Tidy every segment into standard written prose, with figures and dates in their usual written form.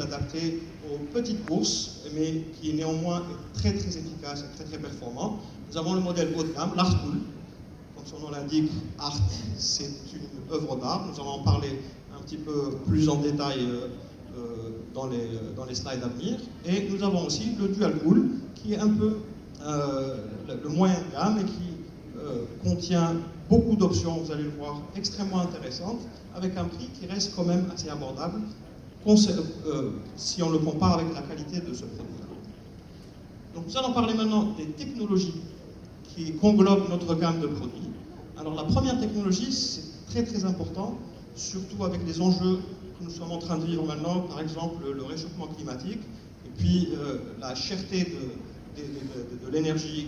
adapté aux petites courses, mais qui néanmoins est très très efficace et très très performant. Nous avons le modèle haut de gamme, l'Artcool. Comme son nom l'indique, Art, c'est une œuvre d'art. Nous allons en parler un petit peu plus en détail dans les slides à venir. Et nous avons aussi le Dualcool, qui est un peu le moyen de gamme et qui contient beaucoup d'options, vous allez le voir, extrêmement intéressantes, avec un prix qui reste quand même assez abordable si on le compare avec la qualité de ce produit. Donc nous allons parler maintenant des technologies qui conglobent notre gamme de produits. Alors la première technologie, c'est très très important, surtout avec les enjeux que nous sommes en train de vivre maintenant, par exemple le réchauffement climatique, et puis la cherté de l'énergie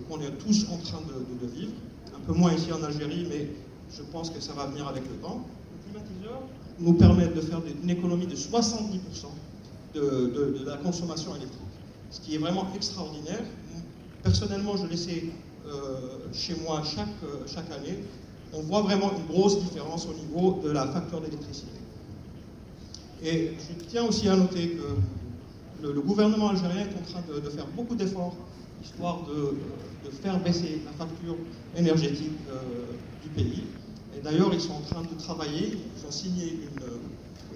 qu'on est tous en train de vivre. Un peu moins ici en Algérie, mais je pense que ça va venir avec le temps. Les climatiseurs nous permettent de faire une économie de 70% de la consommation électrique, ce qui est vraiment extraordinaire. Personnellement, je l'essaie chez moi chaque année. On voit vraiment une grosse différence au niveau de la facture d'électricité. Et je tiens aussi à noter que le gouvernement algérien est en train de faire beaucoup d'efforts histoire de faire baisser la facture énergétique du pays. Et d'ailleurs, ils sont en train de travailler, ils ont signé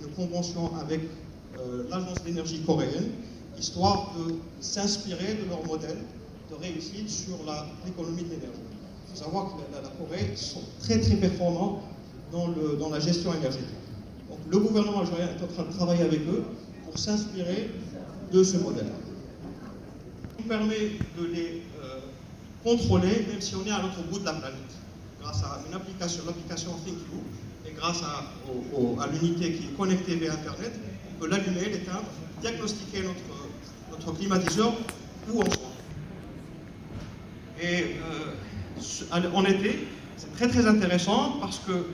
une convention avec l'agence d'énergie coréenne, histoire de s'inspirer de leur modèle de réussite sur l'économie de l'énergie. Il faut savoir que la Corée sont très très performants dans la gestion énergétique. Donc le gouvernement algérien est en train de travailler avec eux pour s'inspirer de ce modèle. Ça nous permet de les contrôler même si on est à l'autre bout de la planète, grâce à une application, l'application ThinkU, et grâce à l'unité qui est connectée via Internet, on peut l'allumer, l'éteindre, diagnostiquer notre climatiseur où on soit. Et en été, c'est très très intéressant parce que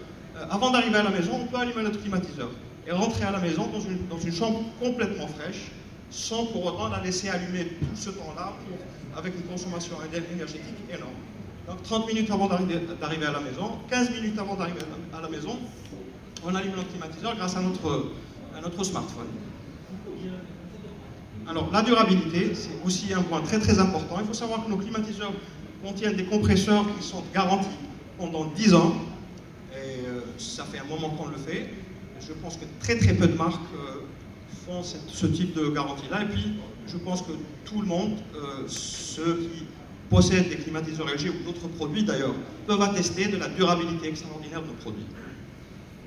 avant d'arriver à la maison, on peut allumer notre climatiseur et rentrer à la maison dans une chambre complètement fraîche, sans pour autant la laisser allumer tout ce temps-là avec une consommation énergétique énorme. Donc 30 minutes avant d'arriver à la maison, 15 minutes avant d'arriver à la maison, on allume notre climatiseur grâce à notre smartphone. Alors la durabilité, c'est aussi un point très très important. Il faut savoir que nos climatiseurs contiennent des compresseurs qui sont garantis pendant 10 ans. Et ça fait un moment qu'on le fait. Je pense que très très peu de marques font ce type de garantie-là. Et puis, je pense que tout le monde, ceux qui possèdent des climatiseurs LG ou d'autres produits d'ailleurs, peuvent attester de la durabilité extraordinaire de nos produits.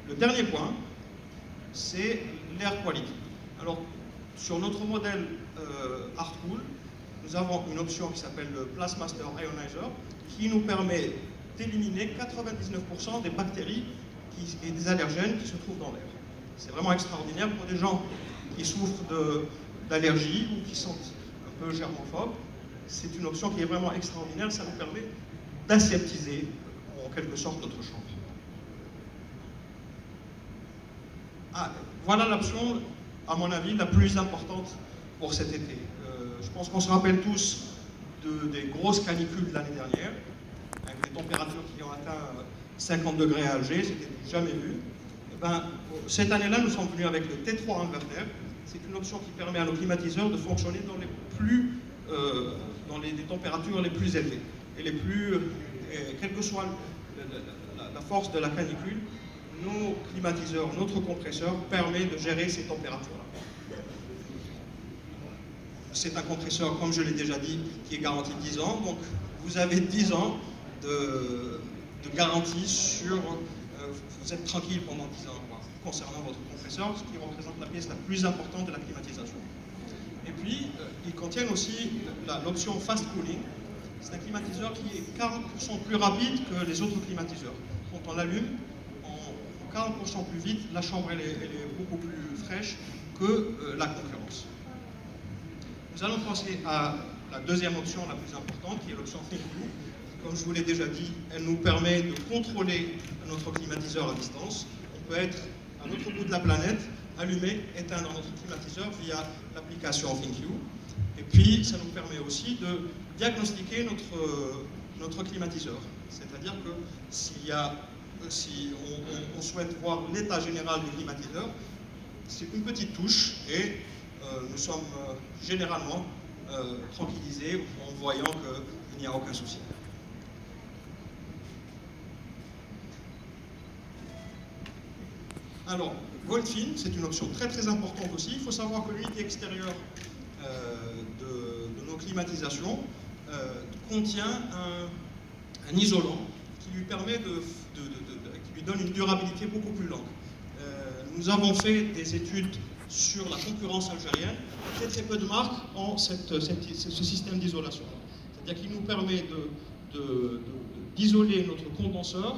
Le dernier point, c'est l'air quality. Alors, sur notre modèle Artcool, nous avons une option qui s'appelle le Plasmaster Ionizer, qui nous permet d'éliminer 99% des bactéries et des allergènes qui se trouvent dans l'air. C'est vraiment extraordinaire pour des gens qui souffrent d'allergies ou qui sont un peu germophobes. C'est une option qui est vraiment extraordinaire, ça nous permet d'aseptiser en quelque sorte notre chambre. Voilà l'option, à mon avis, la plus importante pour cet été. Je pense qu'on se rappelle tous des grosses canicules de l'année dernière, avec des températures qui ont atteint 50 degrés à Alger, c'était jamais vu. Et cette année-là, nous sommes venus avec le T3 inverter. C'est une option qui permet à nos climatiseurs de fonctionner dans les températures les plus élevées. Et quelle que soit la force de la canicule, nos climatiseurs, notre compresseur permet de gérer ces températures-là. C'est un compresseur, comme je l'ai déjà dit, qui est garanti 10 ans. Donc, vous avez 10 ans de garantie sur... vous êtes tranquille pendant 10 ans concernant votre compresseur, ce qui représente la pièce la plus importante de la climatisation. Et puis, ils contiennent aussi l'option Fast Cooling. C'est un climatiseur qui est 40% plus rapide que les autres climatiseurs. Quand on l'allume, en 40% plus vite, la chambre elle est beaucoup plus fraîche que la concurrence. Nous allons passer à la deuxième option la plus importante, qui est l'option ThinkU. Comme je vous l'ai déjà dit, elle nous permet de contrôler notre climatiseur à distance. On peut être à l'autre bout de la planète, allumer, éteindre notre climatiseur via l'application ThinkU. Et puis, ça nous permet aussi de diagnostiquer notre climatiseur. C'est-à-dire que si on souhaite voir l'état général du climatiseur, c'est une petite touche et nous sommes généralement tranquillisés en voyant qu'il n'y a aucun souci. Alors, Goldfin, c'est une option très très importante aussi. Il faut savoir que l'unité extérieure de nos climatisations contient un isolant qui lui permet qui lui donne une durabilité beaucoup plus longue. Nous avons fait des études sur la concurrence algérienne. Très peu de marques ont ce système d'isolation. C'est-à-dire qu'il nous permet d'isoler notre condenseur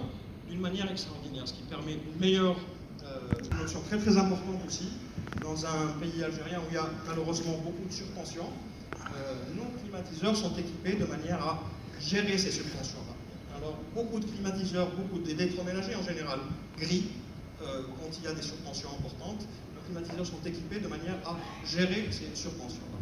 d'une manière extraordinaire, ce qui permet une meilleure, une option très très importante aussi, dans un pays algérien où il y a malheureusement beaucoup de surtension. Nos climatiseurs sont équipés de manière à gérer ces surtensions-là. Alors, beaucoup de climatiseurs, beaucoup d'électroménagers en général gris, quand il y a des surtensions importantes, nos climatiseurs sont équipés de manière à gérer ces surtensions-là.